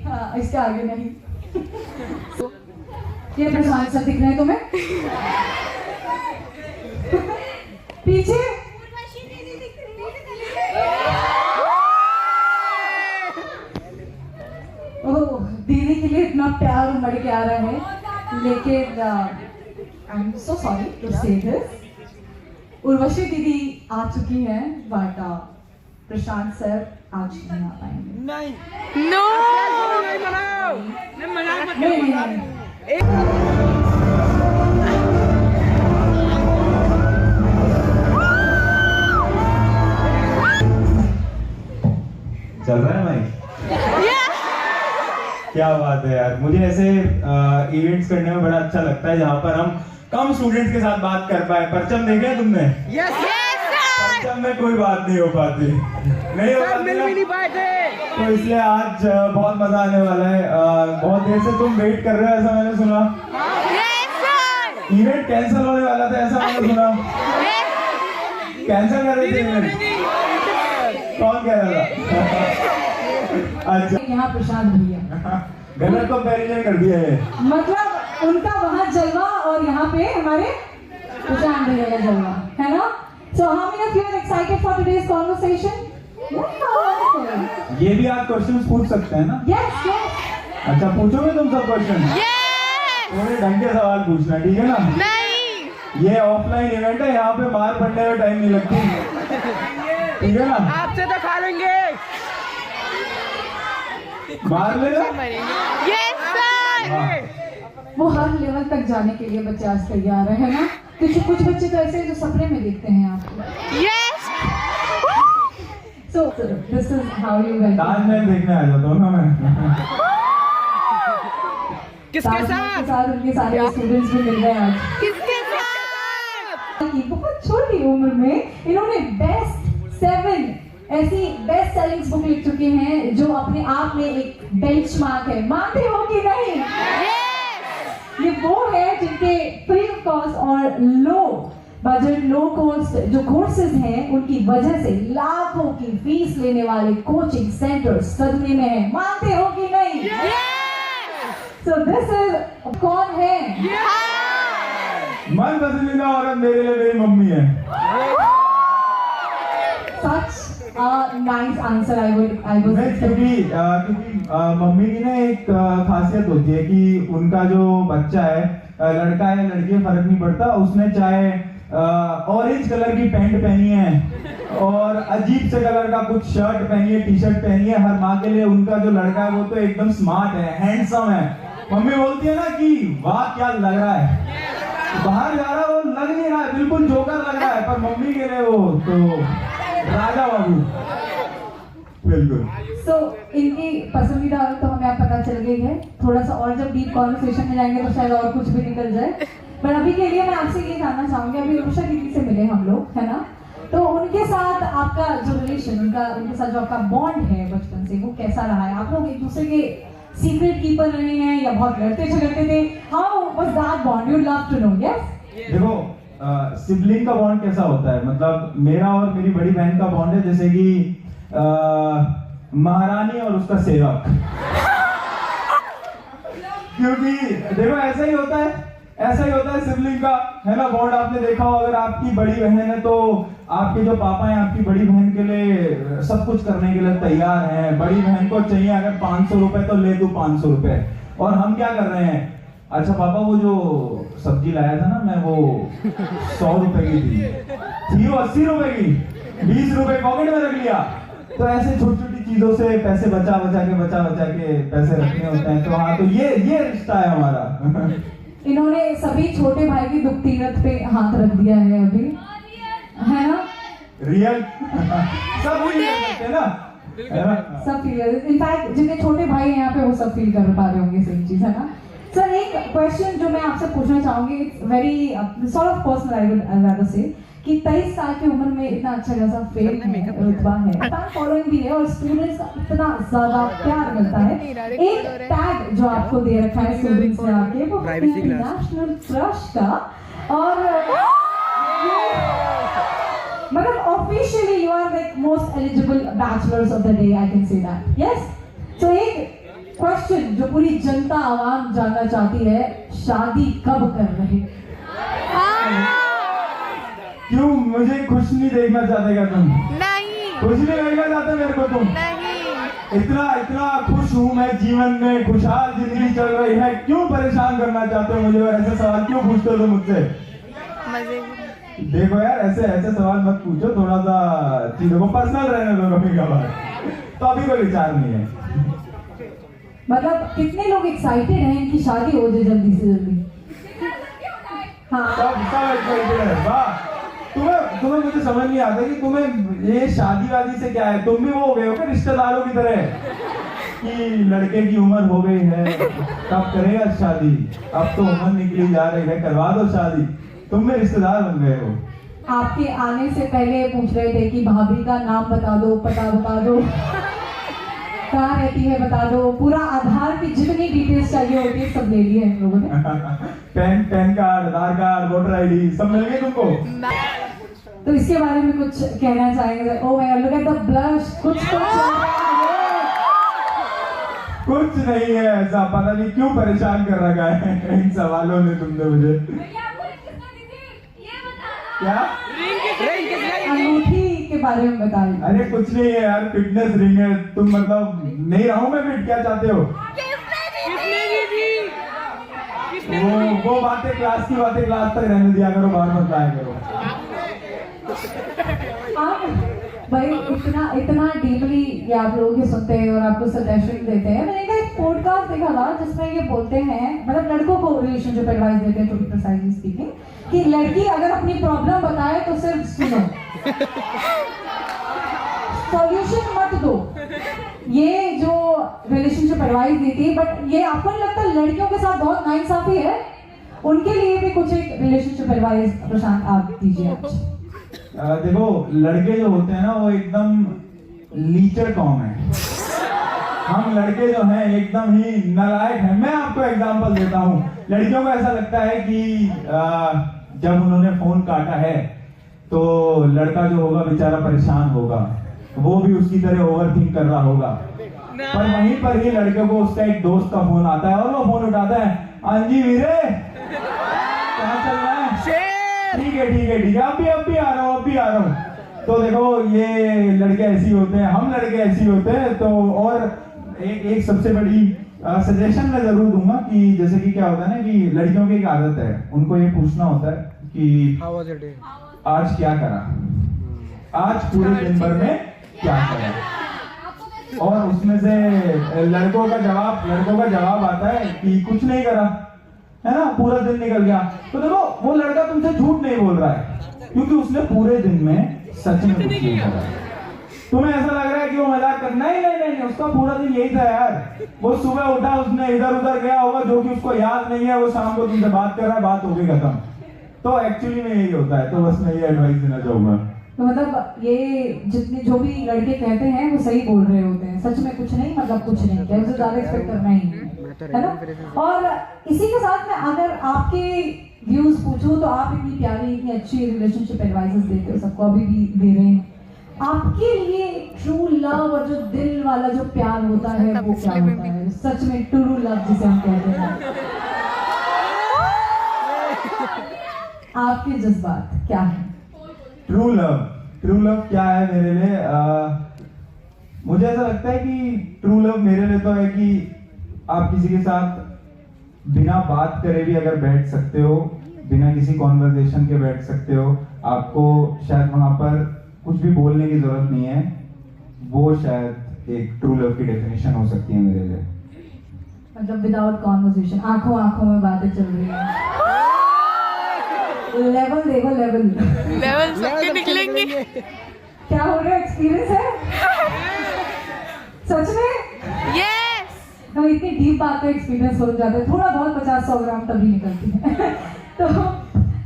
हाँ, इसके आगे नहीं। ये प्रशांत सर दिख रहे हैं तुम्हें? पीछे ओह, दीदी के लिए इतना प्यार उमड़ के आ रहा है, लेकिन I am so sorry to say this, Urvashi दीदी आ चुकी हैं, बट प्रशांत सर आज नहीं आ पाएंगे। नहीं, नो चल रहा है भाई? क्या बात है यार, मुझे ऐसे इवेंट्स करने में बड़ा अच्छा लगता है जहाँ पर हम कम स्टूडेंट्स के साथ बात कर पाए। परचम देखे हैं तुमने? परचम में कोई बात नहीं हो पाती, नहीं हो पाती, तो इसलिए आज बहुत मजा आने वाला है। बहुत देर से तुम वेट कर रहे हो ऐसा मैंने सुना। इवेंट कैंसिल होने वाला था ऐसा मैंने सुना। कैंसिल कर रहे थे इवेंट? कौन कह रहा था? अच्छा, यहाँ प्रशांत भैया गलत कंपैरिजन कर दिया है, मतलब उनका वहाँ जलवा और यहाँ पे हमारे प्रशांत भैया का जलवा है ना। So how many of you are excited for today's conversation? ये भी आप क्वेश्चंस पूछ सकते हैं ना? Yes, yes. अच्छा, पूछोगे तुम सब क्वेश्चन? थोड़े ढंग के सवाल पूछना, ठीक है ना? नहीं, ये ऑफलाइन इवेंट है, यहाँ पे मार पड़ने में टाइम नहीं लगती, ठीक है ना? आपसे तो खा लेंगे। मार लेगा? Yes sir. वो हर लेवल तक जाने के लिए बच्चे आज तैयार है ना। कुछ बच्चे तो ऐसे हैं जो सपने में देखते हैं आपको। Yes, So this is how you will. Taj Mahal देखने आ जाता हूँ ना मैं। किसके साथ? उनके सारे स्टूडेंट्स भी मिल गए आज। किसके साथ? की बहुत छोटी उम्र में इन्होंने बेस्ट 7 ऐसी बेस्ट सेलिंग बुक लिख चुके हैं जो अपने आप में एक बेंचमार्क है। मानते हो कि नहीं? ये वो है जिनके फ्री ऑफ कॉस्ट और लो बजट लो कॉस्ट जो कोर्सेज हैं उनकी वजह से लाखों की फीस लेने वाले कोचिंग सेंटर्स सदमे में है। मानते हो कि नहीं? सो दिस इज कौन है? मन पसंदीदा औरत मेरे लिए मेरी मम्मी है। Such nice answer. I was क्योंकि मम्मी की ना एक खासियत होती है कि उनका जो बच्चा है, लड़का है लड़की है फर्क नहीं पड़ता, उसने चाहे ऑरेंज कलर की पैंट पहनी है और अजीब से कलर का कुछ शर्ट पहनी है, टी शर्ट पहनी है, हर माँ के लिए उनका जो लड़का है वो तो एकदम स्मार्ट है, हैंडसम है। मम्मी बोलती है ना कि वाह क्या लग रहा है, बाहर जा रहा है वो लग नहीं रहा है, बिल्कुल जोकर लग रहा है, पर मम्मी के लिए वो तो राजा बाबू। बिल्कुल। सो इनकी पसंदीदा औरत तो हमें अब पता चल गई है। थोड़ा सा और जब डीप कॉन्वर्सेशन में जाएंगे तो शायद और कुछ भी निकल जाए, पर अभी के लिए मैं आपसे ये जानना चाहूंगी, अभी उषा दीदी से मिले हम लोग है ना, तो उनके साथ आपका जो रिलेशन, उनके साथ जो आपका बॉन्ड है बचपन से, वो कैसा रहा है? आप लोग एक दूसरे के सीक्रेट कीपर रहे हैं या बहुत लड़ते झगड़ते थे? How was that bond? You love to know. Yes, देखो सिबलिंग का बॉन्ड कैसा होता है, मतलब मेरा और मेरी बड़ी बहन का बॉन्ड है जैसे कि महारानी और उसका सेवक। क्योंकि देखो ऐसा ही होता है सिबलिंग का, है ना बॉन्ड। आपने देखा हो अगर आपकी बड़ी बहन है तो आपके जो पापा हैं आपकी बड़ी बहन के लिए सब कुछ करने के लिए तैयार हैं। बड़ी बहन को चाहिए अगर 500 रुपए तो ले दो 500 रुपए, और हम क्या कर रहे हैं, अच्छा पापा वो जो सब्जी लाया था ना मैं वो 100 रुपए की थी वो 80 रुपए की, 20 रुपए पॉकेट में रख लिया। तो ऐसे छोटी छोटी चीजों से पैसे बचा बचा के पैसे रखने होते हैं। तो हाँ, तो ये रिश्ता है हमारा। इन्होंने सभी छोटे भाई की दुख तीरथ पे हाथ रख दिया है अभी, है ना? रियल सब फील कर सकते हैं ना, सब फील। इनफैक्ट जितने छोटे भाई हैं यहाँ पे वो सब फील कर पा रहे होंगे सेम चीज, है ना? सर एक क्वेश्चन जो मैं आपसे पूछना चाहूंगी, it's very sort of personal, I would rather से, कि 23 साल की उम्र में इतना अच्छा खासा फेम है, रुतबा है, फैन फॉलोइंग भी है और स्टूडेंट्स का इतना ज्यादा प्यार मिलता है। एक टैग जो आपको दे रखा है स्टूडेंट्स ने आके, वो नेशनल क्रश का, और मतलब officially you are like most eligible bachelors of the day, I can say that. Yes, so एक क्वेश्चन जो पूरी जनता आवाम जानना चाहती है, शादी कब कर रहे? क्यों मुझे खुश नहीं देखना चाहते क्या तुम? नहीं खुश नहीं देखना चाहते मेरे को तुम? नहीं इतना इतना खुश हूँ मैं जीवन में, खुशहाल जिंदगी चल रही है, क्यों परेशान करना चाहते हो मुझे और ऐसे सवाल क्यों पूछते हो तुम मुझसे? मजे देखो यार, ऐसे ऐसे सवाल मत पूछो, थोड़ा सा चीजों को पर्सनल रहने दो कभी कभार। तो अभी कोई विचार नहीं है। मतलब कितने लोग एक्साइटेड हैं इनकी शादी हो जाए जल्दी से जल्दी? हाँ, सब एक्साइटेड है। वाह, तुम्हें मुझे समझ नहीं आता कि तुम्हें ये शादी वादी से क्या है? तुम भी वो हो गए हो क्या रिश्तेदारों की तरह कि लड़के की उम्र हो गई है, कब करेगा शादी, अब तो उम्र निकली जा रही है, करवा दो शादी। तुम भी रिश्तेदार बन गए हो। आपके आने से पहले पूछ रहे थे कि भाभी का नाम बता दो, पता बता दो, कहाँ रहती है बता दो, पूरा आधार की जितनी डिटेल्स चाहिए होती है सब ले लिए हम लोगों ने। पैन कार्ड, आधार कार्ड, वोटर आईडी सब मिल गए तुमको? तो इसके बारे में कुछ कहना चाहेंगे? Oh my God, look at the blush. कुछ कुछ नहीं है ऐसा, पता नहीं क्यों परेशान कर रखा है इन सवालों ने तुमने मुझे। क्या? अंगूठी के बारे में बताइए। अरे कुछ नहीं है यार, फिटनेस रिंग है। तुम मतलब नहीं रहूं मैं फिट, क्या चाहते हो? वो बातें क्लास की बातें क्लास तक रहने दिया करो, बाहर मत लाया करो। आप भाई इतना डीपली ये आप लोग ये सुनते हैं और आपको सजेशन देते हैं। मैंने एक पॉडकास्ट देखा था जिसमें ये बोलते हैं, मतलब लड़कों को रिलेशनशिप एडवाइस देते हैं, टू बी प्रिसाइजली स्पीकिंग, कि लड़की अगर अपनी प्रॉब्लम बताए तो सिर्फ सुनो, सॉल्यूशन मत दो। ये जो रिलेशनशिप एडवाइस दी थी, बट ये आपको नहीं लगता लड़कियों के साथ बहुत नाइंसाफी है? उनके लिए भी कुछ एक रिलेशनशिप एडवाइस प्रशांत आप दीजिए आज। देखो, लड़के जो होते हैं ना वो एकदम लीचर कौम है। हम लड़के जो हैं एकदम ही नालायक हैं। मैं आपको एग्जांपल देता हूँ। लड़कियों को ऐसा लगता है कि जब उन्होंने फोन काटा है तो लड़का जो होगा बेचारा परेशान होगा, वो भी उसकी तरह ओवरथिंक कर रहा होगा। पर वहीं पर ही लड़के को उसका एक दोस्त का फोन आता है और वो फोन उठाता है, अंजी वीरे क्या चल रहा है? ठीक है ठीक है ठीक है, अब भी आ रहा हूँ। तो देखो, ये लड़के ऐसे होते हैं, हम लड़के ऐसे होते हैं। तो और एक सबसे बड़ी सजेशन मैं जरूर दूंगा कि जैसे कि क्या होता है ना कि लड़कियों की एक आदत है, उनको ये पूछना होता है कि आज क्या करा, आज पूरे दिन भर में क्या करा, और उसमें से लड़कों का जवाब आता है कि कुछ नहीं करा, है ना, पूरा दिन निकल गया। तो देखो, वो लड़का तुमसे झूठ नहीं बोल रहा है, क्योंकि उसने पूरे दिन में सच में कुछ नहीं करा। तुम्हें ऐसा लग रहा है कि वो मजाक कर, नहीं, उसका पूरा दिन यही था यार। वो सुबह उठा, उसने इधर उधर गया होगा जो कि उसको याद नहीं है, वो शाम को तुमसे बात कर रहा है, बात हो गई खत्म। तो एक्चुअली में यही होता है। तो बस मैं ये एडवाइस देना चाहूंगा। तो मतलब ये जितने जो भी लड़के कहते हैं वो सही बोल रहे होते हैं, सच में कुछ नहीं, मतलब कुछ नहीं, क्या उससे ज्यादा एक्सपेक्ट करना ही है ना। और इसी के साथ में अगर आपके व्यूज पूछूं तो आप इतनी प्यारी, इतनी अच्छी रिलेशनशिप एडवाइसेस देते हो, सबको अभी भी दे रहे हैं। आपके लिए ट्रू लव और जो दिल वाला जो प्यार होता है वो क्या होता है? सच में ट्रू लव जिसे हम कहते हैं, आपके जज्बात क्या है? ट्रू लव क्या है मेरे लिए? मुझे ऐसा लगता है कि ट्रू लव मेरे लिए तो है कि आप किसी के साथ बिना बात करे भी अगर बैठ सकते हो, बिना किसी कॉन्वर्सेशन के बैठ सकते हो, आपको शायद वहां पर कुछ भी बोलने की जरूरत नहीं है, वो शायद एक ट्रू लव की डेफिनेशन हो सकती है मेरे लिए। मतलब विदाउट कॉन्वर्सेशन, आंखों में बातें चल रही है, लेवल सबके निकलेंगे। क्या हो रहा है? एक्सपीरियंस है सच में? यस तो इतनी डीप बात का एक्सपीरियंस हो जाता है, थोड़ा बहुत 50-100 ग्राम तभी निकलती है। तो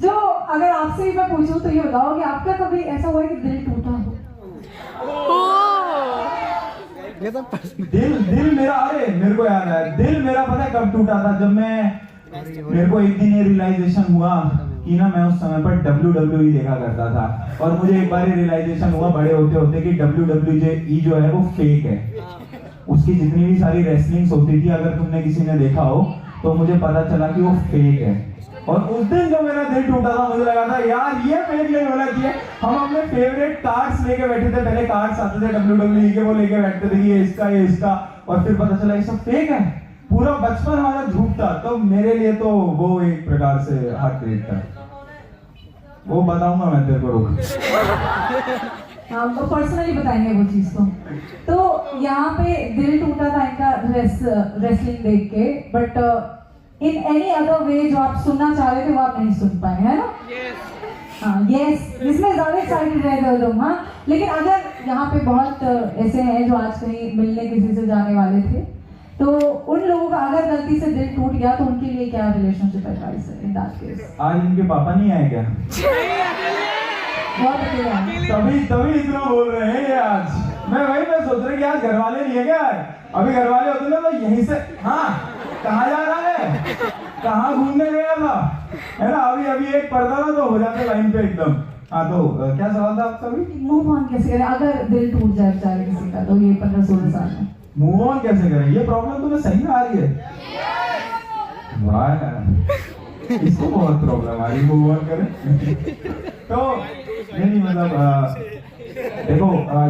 जो अगर आपसे मैं पूछूं तो ये बताओ कि आपका कभी ऐसा हुआ है कि दिल टूटा हो? दिल मेरा, अरे मेरे को याद है, दिल मेरा पता है कब टूटा था? जब मेरे को एक दिन ये रियलाइजेशन हुआ कि ना मैं उस समय पर WWE देखा करता था, और मुझे एक बार रियलाइजेशन हुआ बड़े होते होते कि WWE जो है वो फेक है। उसकी जितनी भी सारी रेसलिंग्स होती थी, अगर तुमने किसी ने देखा हो तो मुझे पता चला कि वो फेक है। और उस दिन जो मेरा दिल टूटा था, मुझे लगा था यार ये फेक नहीं होना चाहिए। हम अपने फेवरेट कार्ड्स लेके बैठे थे, पहले कार्ड्स आते थे WWE के, वो लेके बैठते थे ये इसका, और फिर पता चला ये सब फेक है। पूरा बचपन हमारा झूठ था। तो मेरे लिए तो वो एक प्रकार से हार्ट ब्रेक था। वो बताऊंगा मैं तेरे को, रुक। हम तो पर्सनली बताएंगे वो चीज तो यहाँ पे दिल टूटा था इनका रेसलिंग देख के, but in any other way जो आप सुनना चाह रहे थे वो आप नहीं सुन पाए, है ना? हाँ, यस, इसमें ज्यादा एक्साइटेड रहे थे लोग। हाँ, लेकिन अगर यहाँ पे बहुत ऐसे हैं जो आज कहीं मिलने किसी से जाने वाले थे, तो उन लोगों का अगर गलती से दिल टूट गया तो उनके लिए क्या रिलेशनशिप एडवाइस है इन दैट केस? आज इनके पापा नहीं आए क्या? बहुत अकेले हैं। तभी इतना बोल रहे हैं ये आज। मैं सोच रहा कि आज घर वाले नहीं है क्या? अभी घर वाले होते ना तो यहीं से, हाँ कहाँ जा रहा है, कहाँ घूमने गया था, है ना? अभी एक पर्दा ना तो हो जाते लाइन पे एकदम। हाँ, तो क्या सवाल था आपका? भी मूव ऑन कैसे करें अगर दिल टूट जाए बेचारे किसी का, तो ये 15-16 साल में मूव ऑन कैसे करें? ये प्रॉब्लम तुम्हें सही में आ रही है? वाह यार, इसको बहुत प्रॉब्लम आ रही है, मूव ऑन करें। तो नहीं मतलब देखो,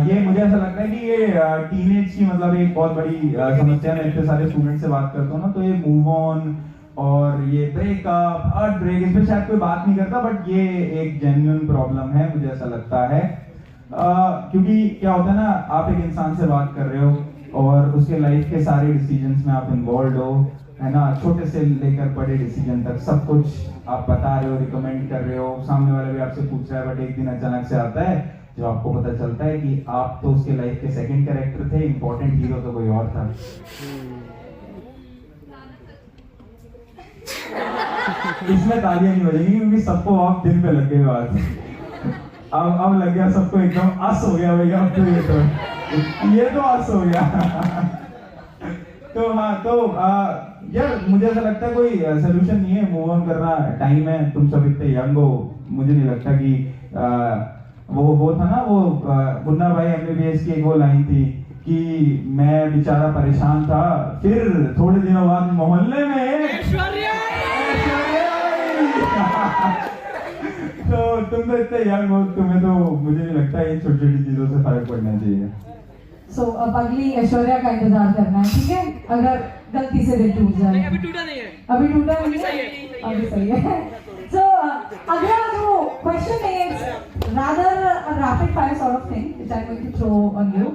ये मुझे ऐसा लगता है कि ये टीनेज की मतलब एक बहुत बड़ी समस्या। मैं इतने सारे स्टूडेंट से बात करता हूँ ना, तो ये मूव ऑन और ये ब्रेकअप, हार्ट ब्रेक, इसमें शायद कोई बात नहीं करता, बट ये एक जेन्युइन प्रॉब्लम है, मुझे ऐसा लगता है। क्योंकि क्या होता है ना, आप एक इंसान से बात कर रहे हो और उसके लाइफ के सारे डिसीजंस में आप इन्वॉल्व हो, है ना? छोटे से लेकर बड़े डिसीजन तक सब कुछ आप बता रहे हो, रिकमेंड कर रहे हो, सामने वाला भी आपसे पूछ रहा है, बट एक दिन अचानक से आता है जो आपको पता चलता है कि आप तो उसके लाइफ के सेकंड कैरेक्टर थे, इंपॉर्टेंट हीरो तो कोई और था। इसमें तालियां नहीं बजेंगी क्योंकि सबको आप दिल पे लग गई बात। अब लग गया सबको, एकदम अस हो गया भैया, अब तो ये तो अस हो गया। तो हाँ, तो यार मुझे ऐसा लगता है कोई सोल्यूशन नहीं है, मूव ऑन करना टाइम है। तुम सब इतने यंग हो, मुझे नहीं लगता कि वो था ना, वो मुन्ना भाई MBBS की एक वो लाइन थी कि मैं बेचारा परेशान था, फिर थोड़े दिनों बाद मोहल्ले में तो तुम तो इतने यंग हो, तुम्हें तो मुझे नहीं लगता इन छोटी छोटी चीजों से फर्क पड़ना चाहिए। सो अब अगली ऐश्वर्या का इंतजार करना है, ठीक है? अगर गलती से दिल टूट जाए। अभी टूटा नहीं है, अभी टूटा नहीं है, अभी सही है। सो अगला जो क्वेश्चन है rather a rapid fire sort of thing which I'm going to throw on you,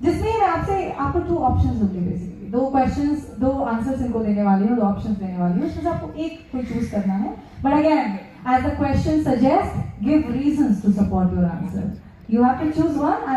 जिसमें मैं आपको 2 ऑप्शंस दूंगी बेसिकली। 2 क्वेश्चंस, 2 आंसर्स इनको देने वाली हूँ, 2 ऑप्शंस देने वाली हूँ, उसमें से आपको एक कोई चूज करना है। But again as the question suggests, give reasons to support your answer. You have to choose one.